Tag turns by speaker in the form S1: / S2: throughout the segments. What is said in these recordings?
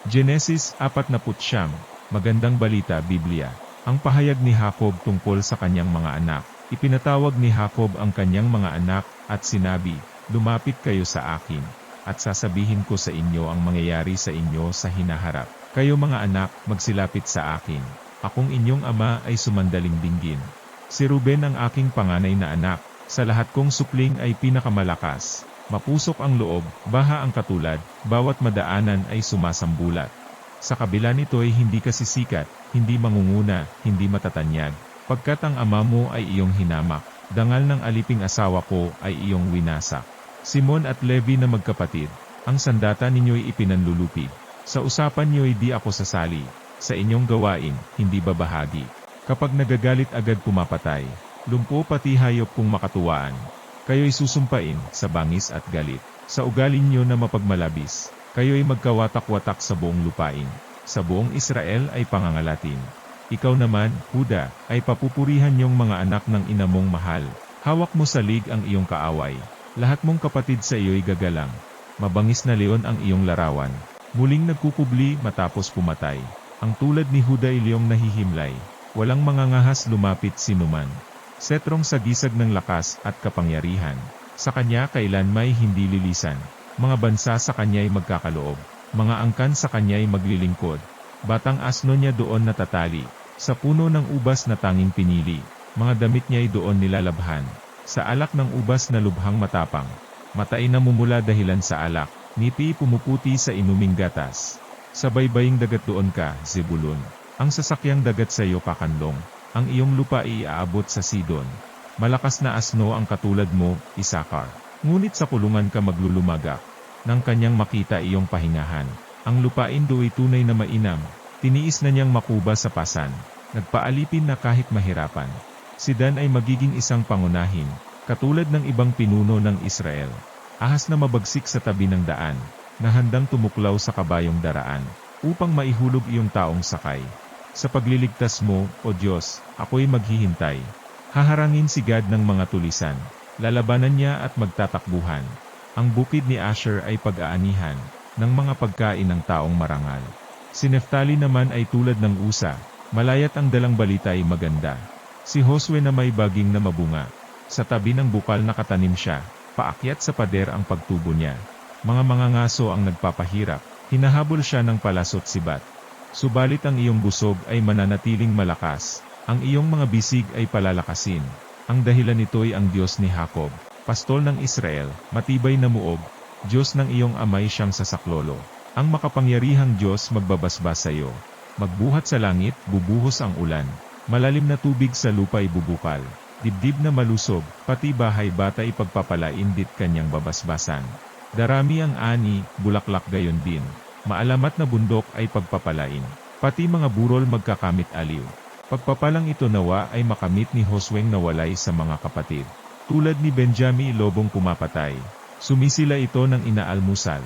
S1: Genesis 49, Magandang Balita Biblia. Ang pahayag ni Jacob tungkol sa kanyang mga anak. Ipinatawag ni Jacob ang kanyang mga anak, at sinabi, "Lumapit kayo sa akin, at sasabihin ko sa inyo ang mangyayari sa inyo sa hinaharap. Kayo mga anak, magsilapit sa akin. Akong inyong ama ay sumandaling dinggin. Si Ruben ang aking panganay na anak, sa lahat kong supling ay pinakamalakas. Mapusok ang loob, baha ang katulad, bawat madaanan ay sumasambulat. Sa kabila nito'y hindi ka sisikat, hindi mangunguna, hindi matatanyag, pagkat ang ama mo ay iyong hinamak, dangal ng aliping asawa ko ay iyong winasak." Simon at Levi na magkapatid, ang sandata ninyo'y ipinanlulupig. Sa usapan niyo'y di ako sasali, sa inyong gawain, hindi babahagi. Kapag nagagalit agad pumapatay, lumpo pati hayop kung makatuwaan. Kayo'y susumpain, sa bangis at galit. Sa ugali niyo na mapagmalabis, kayo'y magkawatak-watak sa buong lupain. Sa buong Israel ay pangangalatin. Ikaw naman, Huda, ay papupurihan niyong mga anak ng ina mong mahal. Hawak mo sa lig ang iyong kaaway. Lahat mong kapatid sa iyo'y gagalang. Mabangis na leon ang iyong larawan. Muling nagkukubli matapos pumatay. Ang tulad ni Huda ay leong nahihimlay. Walang mangangahas lumapit sinuman. Setrong sagisag ng lakas at kapangyarihan. Sa kanya kailan may hindi lilisan. Mga bansa sa kanya'y magkakaloob. Mga angkan sa kanya'y maglilingkod. Batang asno niya doon natatali. Sa puno ng ubas na tanging pinili. Mga damit niya'y doon nilalabhan. Sa alak ng ubas na lubhang matapang. Matay na mumula dahilan sa alak. Ngiti pumuputi sa inuming gatas. Sa baybaying dagat doon ka, Zebulun. Ang sasakyang dagat sa iyo kakanlong. Ang iyong lupa iaabot sa Sidon. Malakas na asno ang katulad mo, Isakar. Ngunit sa kulungan ka maglulumagak. Nang kanyang makita iyong pahingahan. Ang lupain do'y tunay na mainam. Tiniis na niyang makuba sa pasan. Nagpaalipin na kahit mahirapan. Si Dan ay magiging isang pangunahin. Katulad ng ibang pinuno ng Israel. Ahas na mabagsik sa tabi ng daan. Na handang tumuklaw sa kabayong daraan. Upang maihulog iyong taong sakay. Sa pagliligtas mo, O Diyos, ako'y maghihintay. Haharangin si God ng mga tulisan. Lalabanan niya at magtatakbuhan. Ang bukid ni Asher ay pag-aanihan ng mga pagkain ng taong marangal. Si Neftali naman ay tulad ng usa. Malayat ang dalang balita ay maganda. Si Josue na may baging na mabunga. Sa tabi ng bukal nakatanim siya. Paakyat sa pader ang pagtubo niya. Mga mangangaso ang nagpapahirap. Hinahabol siya ng palasot sibat. Subalit ang iyong busog ay mananatiling malakas. Ang iyong mga bisig ay palalakasin. Ang dahilan nito'y ang Diyos ni Jacob, pastol ng Israel, matibay na muog, Diyos ng iyong amay siyang sasaklolo. Ang makapangyarihang Diyos magbabasbas sa iyo. Magbuhat sa langit, bubuhos ang ulan. Malalim na tubig sa lupa'y bubukal. Dibdib na malusog, pati bahay bata ipagpapalaindit kanyang babasbasan. Darami ang ani, bulaklak gayon din. Maalamat na bundok ay pagpapalain. Pati mga burol magkakamit aliw. Pagpapalang ito nawa ay makamit ni Josueng nawalay sa mga kapatid. Tulad ni Benjami lobong pumapatay. Sumisila ito ng inaalmusal.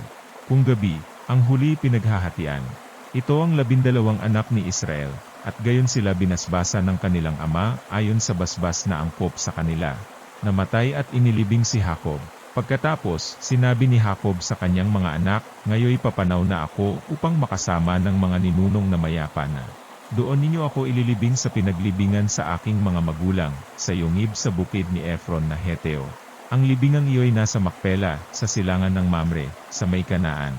S1: Kung gabi, ang huli pinaghahatian. Ito ang 12 anak ni Israel, at gayon sila binasbasa ng kanilang ama ayon sa basbas na angkop sa kanila. Namatay at inilibing si Jacob. Pagkatapos, sinabi ni Jacob sa kanyang mga anak, "Ngayoy papanaw na ako upang makasama ng mga ninunong na mayapa na. Doon ninyo ako ililibing sa pinaglibingan sa aking mga magulang, sa yungib sa bukid ni Ephron na Heteo. Ang libingang iyo'y nasa Makpela, sa silangan ng Mamre, sa may Kanaan."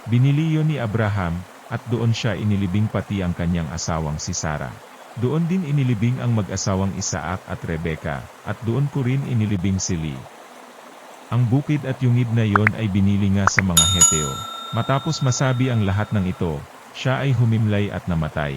S1: Binili iyon ni Abraham, at doon siya inilibing pati ang kanyang asawang si Sarah. Doon din inilibing ang mag-asawang Isaac at Rebeka, at doon ko rin inilibing si Lee. Ang bukid at yungib na iyon ay binili nga sa mga Heteo. Matapos masabi ang lahat ng ito, siya ay humimlay at namatay.